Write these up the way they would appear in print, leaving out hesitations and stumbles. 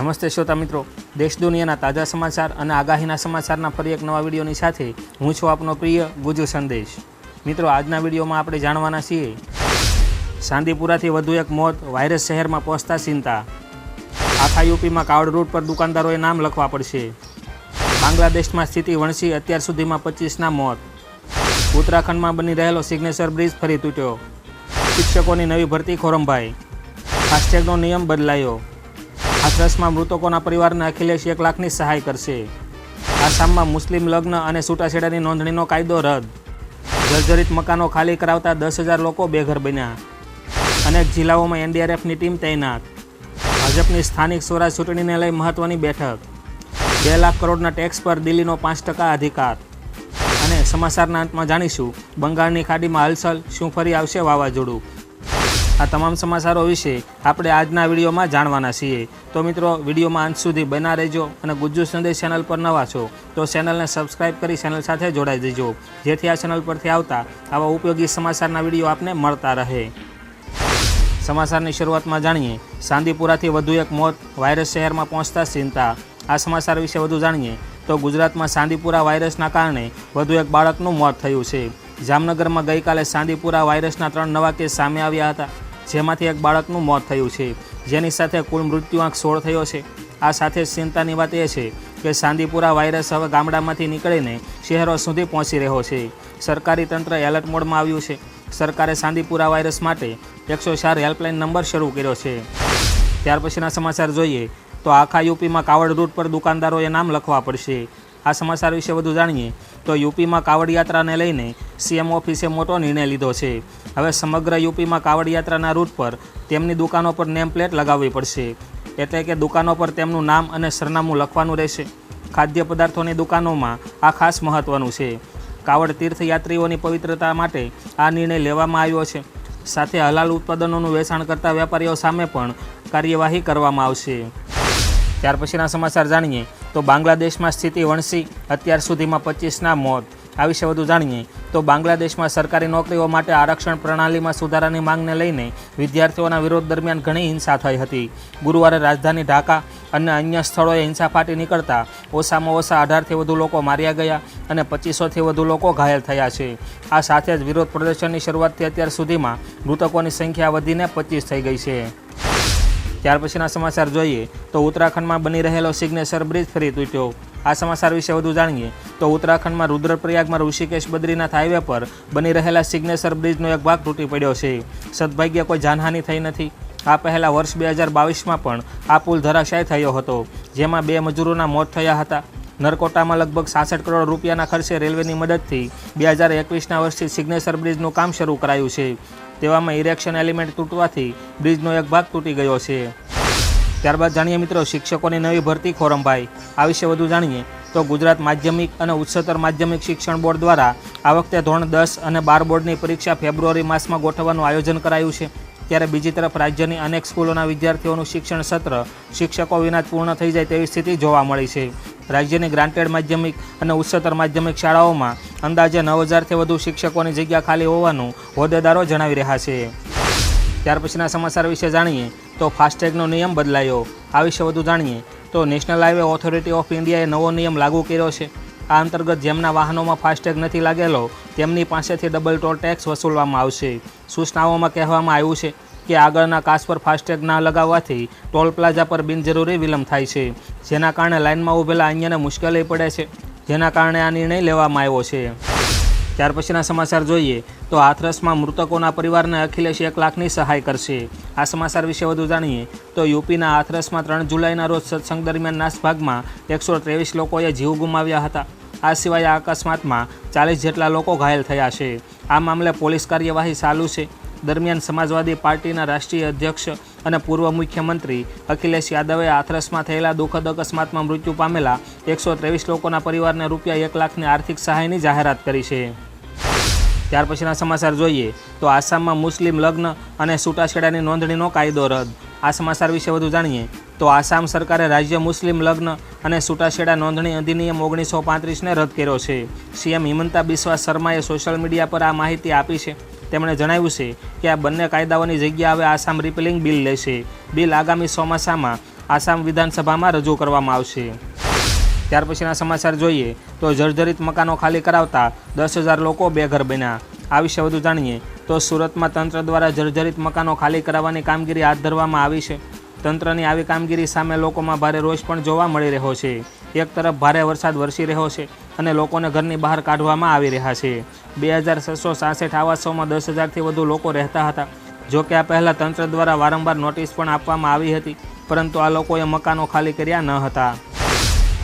નમસ્તે શ્રોતા મિત્રો, દેશ દુનિયાના તાજા સમાચાર અને આગાહીના સમાચારના ફરી એક નવા વિડીયોની સાથે હું છું આપનો પ્રિય ગુજુ સંદેશ। મિત્રો, આજના વિડીયોમાં આપણે જાણવાના છીએ ચાંદીપુરાથી વધુ એક મોત, વાયરસ શહેરમાં પહોંચતા ચિંતા, આખા યુપીમાં કાવડ રૂટ પર દુકાનદારોએ નામ લખવા પડશે, બાંગ્લાદેશમાં સ્થિતિ વણસી, અત્યાર સુધીમાં 25ના મોત, ઉત્તરાખંડમાં બની રહેલો સિગ્નેચર બ્રિજ ફરી તૂટ્યો, શિક્ષકોની નવી ભરતી ખોરંભાઈ, ફાસ્ટેગનો નિયમ બદલાયો, હાથરસમાં મૃતકોના પરિવારને અખિલેશ 1 લાખની સહાય કરશે, આસામમાં મુસ્લિમ લગ્ન અને છૂટાછેડાની નોંધણીનો કાયદો રદ, જર્જરિત મકાનો ખાલી કરાવતા 10,000 લોકો બેઘર બન્યા, અનેક જિલ્લાઓમાં એનડીઆરએફની ટીમ તૈનાત, ભાજપની સ્થાનિક સ્વરાજ ચૂંટણીને લઈ મહત્વની બેઠક, 2 લાખ કરોડના ટેક્સ પર દિલ્હીનો 5% અધિકાર, અને સમાચારના અંતમાં જાણીશું બંગાળની ખાડીમાં હલચલ, શું ફરી આવશે વાવાઝોડું। આ તમામ સમાચારો વિશે આપણે આજના વિડીયોમાં જાણવાના છીએ। તો મિત્રો, વિડીયોમાં અંત સુધી બના રહેજો અને ગુજ્જુ સંદેશ ચેનલ પર નવા છો તો ચેનલને સબસ્ક્રાઈબ કરી ચેનલ સાથે જોડાઈ દેજો, જેથી આ ચેનલ પરથી આવતા આવા ઉપયોગી સમાચારના વિડીયો આપને મળતા રહે। સમાચારની શરૂઆતમાં જાણીએ ચાંદીપુરાથી વધુ એક મોત, વાયરસ શહેરમાં પહોંચતા ચિંતા। આ સમાચાર વિશે વધુ જાણીએ તો ગુજરાતમાં ચાંદીપુરા વાયરસના કારણે વધુ એક બાળકનું મોત થયું છે। જામનગરમાં ગઈકાલે ચાંદીપુરા વાયરસના 3 નવા કેસ સામે આવ્યા હતા, જેમાંથી એક બાળકનું મોત થયું છે, જેની સાથે કુલ મૃત્યુઆંક 16 થયો છે। આ સાથે જ ચિંતાની વાત એ છે કે ચાંદીપુરા વાયરસ હવે ગામડામાંથી નીકળીને શહેરો સુધી પહોંચી રહ્યો છે। સરકારી તંત્ર એલર્ટ મોડમાં આવ્યું છે। સરકારે ચાંદીપુરા વાયરસ માટે 104 હેલ્પલાઇન નંબર શરૂ કર્યો છે। ત્યાર પછીના સમાચાર જોઈએ તો આખા યુપીમાં કાવડ રૂટ પર દુકાનદારોએ નામ લખવા પડશે। આ સમાચાર વિશે વધુ જાણીએ તો યુપીમાં કાવડ યાત્રાને લઈને સીએમ ઓફિસે મોટો નિર્ણય લીધો છે। હવે સમગ્ર યુપીમાં કાવડ યાત્રાના રૂટ પર તેમની દુકાનો પર નેમ પ્લેટ લગાવવી પડશે, એટલે કે દુકાનો પર તેમનું નામ અને સરનામું લખવાનું રહેશે। ખાદ્ય પદાર્થોની દુકાનોમાં આ ખાસ મહત્ત્વનું છે। કાવડ તીર્થયાત્રીઓની પવિત્રતા માટે આ નિર્ણય લેવામાં આવ્યો છે। સાથે હલાલ ઉત્પાદનોનું વેચાણ કરતા વેપારીઓ સામે પણ કાર્યવાહી કરવામાં આવશે। ત્યાર પછીના સમાચાર જાણીએ તો બાંગ્લાદેશમાં સ્થિતિ વણસી, અત્યાર સુધીમાં 25ના મોત। આ વિશે વધુ જાણીએ તો બાંગ્લાદેશમાં સરકારી નોકરીઓ માટે આરક્ષણ પ્રણાલીમાં સુધારાની માંગને લઈને વિદ્યાર્થીઓના વિરોધ દરમિયાન ઘણી હિંસા થઈ હતી। ગુરુવારે રાજધાની ઢાકા અને અન્ય સ્થળોએ હિંસા ફાટી નીકળતા ઓછામાં ઓછા 18થી વધુ લોકો માર્યા ગયા અને 2500થી વધુ લોકો ઘાયલ થયા છે। આ સાથે જ વિરોધ પ્રદર્શનની શરૂઆતથી અત્યાર સુધીમાં મૃતકોની સંખ્યા વધીને 25 થઈ ગઈ છે। ત્યાર પછીના સમાચાર જોઈએ તો ઉત્તરાખંડમાં બની રહેલો સિગ્નેચર બ્રિજ ફરી તૂટ્યો। આ સમાચાર વિશે વધુ જાણીએ તો ઉત્તરાખંડમાં રુદ્રપ્રયાગમાં ઋષિકેશ બદ્રીનાથ હાઈવે પર બની રહેલા સિગ્નેચર બ્રિજનો એક ભાગ તૂટી પડ્યો છે। સદભાગ્યે કોઈ જાનહાનિ થઈ નથી। આ પહેલાં વર્ષ 2022માં પણ આ પુલ ધરાશાયી થયો હતો, જેમાં 2 મજૂરોના મોત થયા હતા। નરકોટામાં લગભગ 66 કરોડ રૂપિયાના ખર્ચે રેલવેની મદદથી 2021ના વર્ષથી સિગ્નેચર બ્રિજનું કામ શરૂ કરાયું છે। તેવામાં ઇરેક્શન એલિમેન્ટ તૂટવાથી બ્રિજનો એક ભાગ તૂટી ગયો છે। ત્યારબાદ જાણીએ મિત્રો શિક્ષકોની નવી ભરતી ખોરંભાઈ। આ વિશે વધુ જાણીએ તો ગુજરાત માધ્યમિક અને ઉચ્ચતર માધ્યમિક શિક્ષણ બોર્ડ દ્વારા આ વખતે ધોરણ 10 અને 12 બોર્ડની પરીક્ષા ફેબ્રુઆરી માસમાં ગોઠવવાનું આયોજન કરાયું છે। ત્યારે બીજી તરફ રાજ્યની અનેક સ્કૂલોના વિદ્યાર્થીઓનું શિક્ષણ સત્ર શિક્ષકો વિના જ પૂર્ણ થઈ જાય તેવી સ્થિતિ જોવા મળી છે। રાજ્યની ગ્રાન્ટેડ માધ્યમિક અને ઉચ્ચતર માધ્યમિક શાળાઓમાં અંદાજે 9,000થી વધુ શિક્ષકોની જગ્યા ખાલી હોવાનું હોદ્દેદારો જણાવી રહ્યા છે। ત્યાર પછીના સમાચાર વિશે જાણીએ તો ફાસ્ટેગનો નિયમ બદલાયો। આ વિશે વધુ જાણીએ તો નેશનલ હાઈવે ઓથોરિટી ઓફ ઇન્ડિયાએ નવો નિયમ લાગુ કર્યો છે। આ અંતર્ગત જેમના વાહનોમાં ફાસ્ટેગ નથી લાગેલો તેમની પાસેથી ડબલ ટોલ ટેક્સ વસૂલવામાં આવશે। સૂચનાઓમાં કહેવામાં આવ્યું છે કે આગળના કાચ પર ફાસ્ટેગ ના લગાવવાથી ટોલ પ્લાઝા પર બિનજરૂરી વિલંબ થાય છે, જેના કારણે લાઇનમાં ઊભેલા અન્યને મુશ્કેલી પડે છે, જેના કારણે આ નિર્ણય લેવામાં આવ્યો છે। ત્યાર પછીના સમાચાર જોઈએ તો હાથરસમાં મૃતકોના પરિવારને અખિલેશ 1 લાખની સહાય કરશે। આ સમાચાર વિશે વધુ જાણીએ તો યુપીના હાથરસમાં 3 જુલાઈના રોજ સત્સંગ દરમિયાન નાસભાગમાં 123 લોકોએ જીવ ગુમાવ્યા હતા। આ સિવાય આ અકસ્માતમાં 40 જેટલા લોકો ઘાયલ થયા છે। આ મામલે પોલીસ કાર્યવાહી ચાલુ છે। દરમિયાન સમાજવાદી પાર્ટીના રાષ્ટ્રીય અધ્યક્ષ અને પૂર્વ મુખ્યમંત્રી અખિલેશ યાદવે હાથરસમાં થયેલા દુઃખદ અકસ્માતમાં મૃત્યુ પામેલા 123 લોકોના પરિવારને રૂપિયા 1 લાખની આર્થિક સહાયની જાહેરાત કરી છે। ત્યાર પછીના સમાચાર જોઈએ તો આસામમાં મુસ્લિમ લગ્ન અને છૂટાછેડાની નોંધણીનો કાયદો રદ। આ સમાચાર વિશે વધુ જાણીએ તો આસામ સરકારે રાજ્ય મુસ્લિમ લગ્ન અને છૂટાછેડા નોંધણી અધિનિયમ 1935ને રદ કર્યો છે। સીએમ હિમંતા બિસ્વા શર્માએ સોશિયલ મીડિયા પર આ માહિતી આપી છે। તેમણે જણાવ્યું છે કે આ બંને કાયદાઓની જગ્યા હવે આસામ રિપીલિંગ બિલ લેશે। બિલ આગામી ચોમાસામાં આસામ વિધાનસભામાં રજૂ કરવામાં આવશે। ત્યાર પછીના સમાચાર જોઈએ તો જર્જરિત મકાનો ખાલી કરાવતા 10,000 લોકો બેઘર બન્યા। આ વિશે વધુ જાણીએ તો સુરતમાં તંત્ર દ્વારા જર્જરિત મકાનો ખાલી કરાવવાની કામગીરી હાથ ધરવામાં આવી છે। તંત્રની આવી કામગીરી સામે લોકોમાં ભારે રોષ પણ જોવા મળી રહ્યો છે। એક તરફ ભારે વરસાદ વરસી રહ્યો છે અને લોકોને ઘરની બહાર કાઢવામાં આવી રહ્યા છે। 2666 આવાસોમાં 10,000થી વધુ લોકો રહેતા હતા। જો કે આ પહેલાં તંત્ર દ્વારા વારંવાર નોટિસ પણ આપવામાં આવી હતી, પરંતુ આ લોકોએ મકાનો ખાલી કર્યા ન હતા।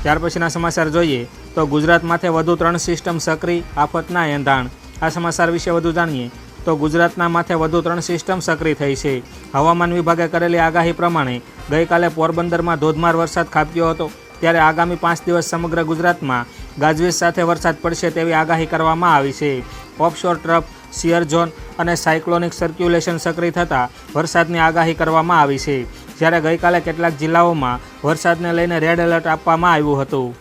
ત્યાર પછીના સમાચાર જોઈએ તો ગુજરાતમાંથી વધુ 3 સિસ્ટમ સક્રિય, આફતના એંધાણ। આ સમાચાર વિશે વધુ જાણીએ તો ગુજરાતના માથે વધુ 3 સિસ્ટમ સક્રિય થઈ છે। હવામાન વિભાગે કરેલી આગાહી પ્રમાણે ગઈકાલે પોરબંદરમાં ધોધમાર વરસાદ ખાબક્યો હતો, ત્યારે આગામી 5 દિવસ સમગ્ર ગુજરાતમાં ગાજવીજ સાથે વરસાદ પડશે તેવી આગાહી કરવામાં આવી છે। ઓફશોર ટ્રફ, શિયર ઝોન અને સાયક્લોનિક સર્ક્યુલેશન સક્રિય થતાં વરસાદની આગાહી કરવામાં આવી છે, જ્યારે ગઈકાલે કેટલાક જિલ્લાઓમાં વરસાદને લઈને રેડ એલર્ટ આપવામાં આવ્યું હતું।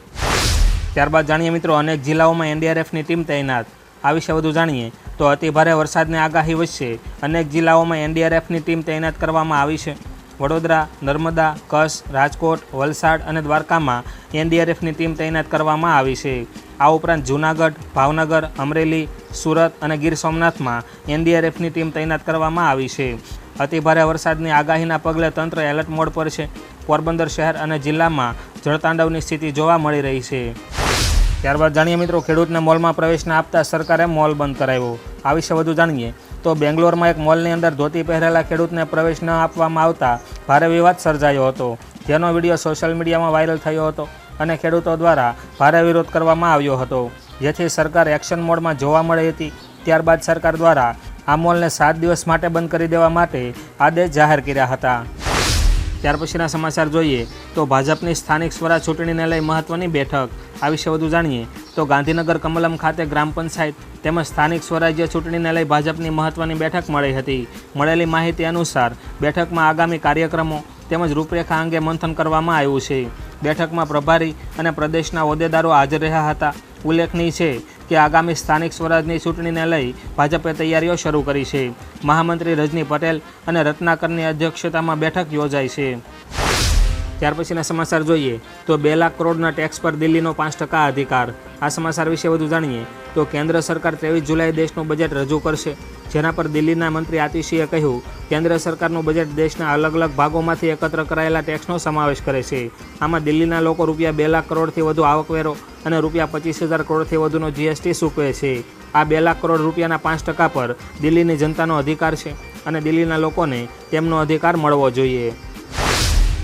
ત્યારબાદ જાણીએ મિત્રો અનેક જિલ્લાઓમાં એનડીઆરએફની ટીમ તૈનાત। આ વિશે વધુ જાણીએ તો અતિભારે વરસાદની આગાહી વચ્ચે અનેક જિલ્લાઓમાં એનડીઆરએફની ટીમ તૈનાત કરવામાં આવી છે। વડોદરા, નર્મદા, કચ્છ, રાજકોટ, વલસાડ અને દ્વારકામાં એનડીઆરએફની ટીમ તૈનાત કરવામાં આવી છે। આ ઉપરાંત જૂનાગઢ, ભાવનગર, અમરેલી, સુરત અને ગીર સોમનાથમાં એનડીઆરએફની ટીમ તૈનાત કરવામાં આવી છે। અતિભારે વરસાદની આગાહીના પગલે તંત્ર એલર્ટ મોડ પર છે। પોરબંદર શહેર અને જિલ્લામાં જળતાંડવની સ્થિતિ જોવા મળી રહી છે। ત્યારબાદ જાણીએ મિત્રો ખેડૂતને મોલમાં પ્રવેશ ન આપતા સરકારે મોલ બંધ કરાવ્યો। આ વિશે વધુ જાણીએ તો બેંગ્લોરમાં એક મોલની અંદર ધોતી પહેરેલા ખેડૂતને પ્રવેશ ન આપવામાં આવતા ભારે વિવાદ સર્જાયો હતો, જેનો વિડીયો સોશિયલ મીડિયામાં વાયરલ થયો હતો અને ખેડૂતો દ્વારા ભારે વિરોધ કરવામાં આવ્યો હતો, જેથી સરકાર એક્શન મોડમાં જોવા મળી હતી। ત્યારબાદ સરકાર દ્વારા આ મોલને 7 દિવસ માટે બંધ કરી દેવા માટે આદેશ જાહેર કર્યા હતા। ત્યાર પછીના સમાચાર જોઈએ તો ભાજપની સ્થાનિક સ્વરાજ ચૂંટણીને લઈ મહત્વની બેઠક। આ વિશે વધુ જાણીએ તો ગાંધીનગર કમલમ ખાતે ગ્રામ પંચાયત તેમજ સ્થાનિક સ્વરાજ્ય ચૂંટણીને લઈ ભાજપની મહત્વની બેઠક મળી હતી। મળેલી માહિતી અનુસાર બેઠકમાં આગામી કાર્યક્રમો તેમજ રૂપરેખા અંગે મંથન કરવામાં આવ્યું છે। બેઠકમાં પ્રભારી અને પ્રદેશના હોદ્દેદારો હાજર રહ્યા હતા। ઉલ્લેખનીય છે કે આગામી સ્થાનિક સ્વરાજની ચૂંટણીને લઈ ભાજપે તૈયારીઓ શરૂ કરી છે। મહામંત્રી રજની પટેલ અને રત્નાકરની અધ્યક્ષતામાં બેઠક યોજાઈ છે। ત્યાર પછીના સમાચાર જોઈએ તો 2 લાખ કરોડના ટેક્સ પર દિલ્હીનો 5% અધિકાર। આ સમાચાર વિશે વધુ જાણીએ તો કેન્દ્ર સરકાર 23 જુલાઈ દેશનું બજેટ રજૂ કરશે, જેના પર દિલ્હીના મંત્રી આતિશીએ કહ્યું કેન્દ્ર સરકારનું બજેટ દેશના અલગ અલગ ભાગોમાંથી એકત્ર કરાયેલા ટેક્સનો સમાવેશ કરે છે। આમાં દિલ્હીના લોકો રૂપિયા 2 લાખ કરોડથી વધુ આવકવેરો અને રૂપિયા 25,000 કરોડથી વધુનો જીએસટી ચૂકવે છે। આ 2 લાખ કરોડ રૂપિયાના 5% પર દિલ્હીની જનતાનો અધિકાર છે અને દિલ્હીના લોકોને તેમનો અધિકાર મળવો જોઈએ।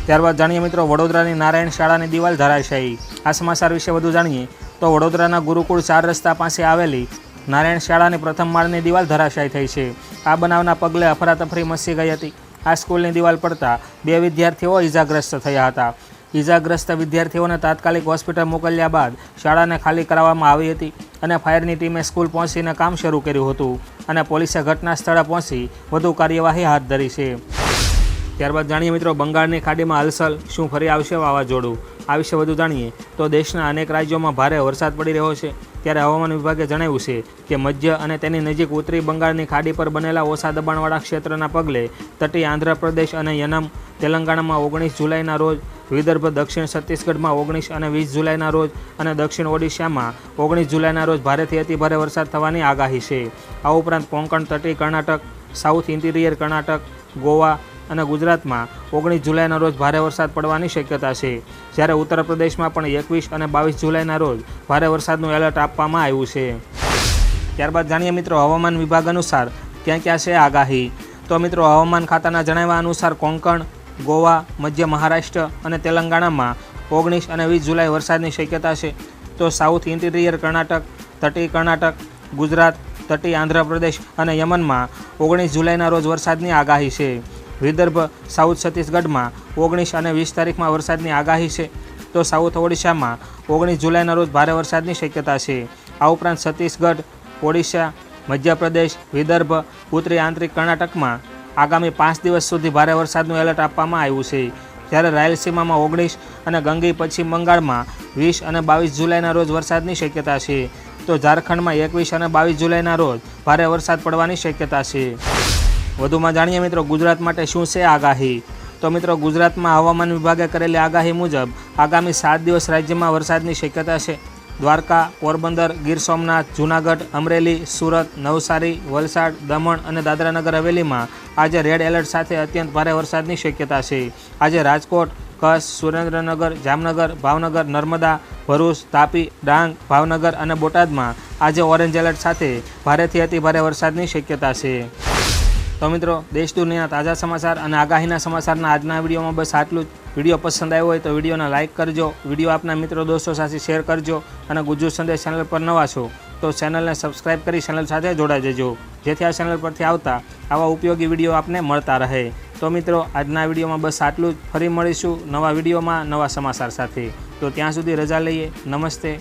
ત્યારબાદ જાણીએ મિત્રો વડોદરાની નારાયણ શાળાની દિવાલ ધરાશાયી। આ સમાચાર વિશે વધુ જાણીએ તો વડોદરાના ગુરુકુળ 4 રસ્તા પાસે આવેલી નારાયણ શાળાની પ્રથમ માળની દિવાલ ધરાશાયી થઈ છે। આ બનાવના પગલે અફરાતફરી મચી ગઈ હતી। આ સ્કૂલની દિવાલ પડતા 2 વિદ્યાર્થીઓ ઇજાગ્રસ્ત થયા હતા। ઇજાગ્રસ્ત વિદ્યાર્થીઓને તાત્કાલિક હોસ્પિટલ મોકલ્યા બાદ શાળાને ખાલી કરાવવામાં આવી હતી અને ફાયરની ટીમે સ્કૂલ પહોંચીને કામ શરૂ કર્યું હતું અને પોલીસે ઘટના સ્થળે પહોંચી વધુ કાર્યવાહી હાથ ધરી છે। ત્યારબાદ જાણીએ મિત્રો બંગાળની ખાડીમાં હલચલ, શું ફરી આવશે વાવાઝોડું? આ વિશે વધુ જાણીએ તો દેશના અનેક રાજ્યોમાં ભારે વરસાદ પડી રહ્યો છે, ત્યારે હવામાન વિભાગે જણાવ્યું છે કે મધ્ય અને તેની નજીક ઉત્તરી બંગાળની ખાડી પર બનેલા ઓછા દબાણવાળા ક્ષેત્રના પગલે તટીય આંધ્રપ્રદેશ અને યનમ, તેલંગાણામાં 19 જુલાઈના રોજ, વિદર્ભ, દક્ષિણ છત્તીસગઢમાં 19 અને 20 જુલાઈના રોજ અને દક્ષિણ ઓડિશામાં 19 જુલાઈના રોજ ભારેથી અતિભારે વરસાદ થવાની આગાહી છે। આ ઉપરાંત કોંકણ, તટીય કર્ણાટક, સાઉથ ઇન્ટિરિયર કર્ણાટક, ગોવા અને ગુજરાતમાં 19 જુલાઈના રોજ ભારે વરસાદ પડવાની શક્યતા છે, જ્યારે ઉત્તર પ્રદેશમાં પણ 21 અને 22 જુલાઈના રોજ ભારે વરસાદનું એલર્ટ આપવામાં આવ્યું છે। ત્યારબાદ જાણીએ મિત્રો હવામાન વિભાગ અનુસાર ક્યાં ક્યાં છે આગાહી। તો મિત્રો હવામાન ખાતાના જણાવ્યા અનુસાર કોંકણ, ગોવા, મધ્ય મહારાષ્ટ્ર અને તેલંગાણામાં 19 અને 20 જુલાઈ વરસાદની શક્યતા છે। તો સાઉથ ઇન્ટિરિયર કર્ણાટક, તટીય કર્ણાટક, ગુજરાત, તટીય આંધ્રપ્રદેશ અને યમનમાં 19 જુલાઈના રોજ વરસાદની આગાહી છે। વિદર્ભ, સાઉથ છત્તીસગઢમાં 19 અને 20 તારીખમાં વરસાદની આગાહી છે। તો સાઉથ ઓડિશામાં 19 જુલાઈના રોજ ભારે વરસાદની શક્યતા છે। આ ઉપરાંત છત્તીસગઢ, ઓડિશા, મધ્યપ્રદેશ, વિદર્ભ, ઉત્તરી આંતરિક કર્ણાટકમાં આગામી 5 દિવસ સુધી ભારે વરસાદનું એલર્ટ આપવામાં આવ્યું છે, જ્યારે રાયલસીમામાં 19 અને ગંગી પશ્ચિમ બંગાળમાં 20 અને 22 જુલાઈના રોજ વરસાદની શક્યતા છે। તો ઝારખંડમાં 21 અને 22 જુલાઈના રોજ ભારે વરસાદ પડવાની શક્યતા છે। વધુમાં જાણીએ મિત્રો ગુજરાત માટે શું છે આગાહી। તો મિત્રો, ગુજરાતમાં હવામાન વિભાગે કરેલી આગાહી મુજબ આગામી 7 દિવસ રાજ્યમાં વરસાદની શક્યતા છે. દ્વારકા, પોરબંદર, ગીર સોમનાથ, જૂનાગઢ, અમરેલી, સુરત, નવસારી, વલસાડ, દમણ અને દાદરાનગર હવેલીમાં આજે રેડ એલર્ટ સાથે અત્યંત ભારે વરસાદની શક્યતા છે. આજે રાજકોટ, કચ્છ, સુરેન્દ્રનગર, જામનગર, ભાવનગર, નર્મદા, ભરૂચ, તાપી, ડાંગ, ભાવનગર અને બોટાદમાં આજે ઓરેન્જ એલર્ટ સાથે ભારેથી અતિ ભારે વરસાદની શક્યતા છે. તો મિત્રો, દેશ દુનિયાના તાજા સમાચાર અને આગાહીના સમાચારના આજના વિડીયોમાં બસ આટલું જ. વિડીયો પસંદ આવ્યો હોય તો વિડીયોને લાઇક કરજો, વિડીયો આપના મિત્રો દોસ્તો સાથે શેર કરજો અને ગુજ્જુ સંદેશ ચેનલ પર નવા છો તો ચેનલને સબસ્ક્રાઈબ કરી ચેનલ સાથે જોડાઈ જજો, જેથી આ ચેનલ પરથી આવતા આવા ઉપયોગી વિડીયો આપને મળતા રહે. તો મિત્રો, આજના વિડીયોમાં બસ આટલું જ. ફરી મળીશું નવા વિડીયોમાં નવા સમાચાર સાથે. તો ત્યાં સુધી રજા લઈએ. નમસ્તે.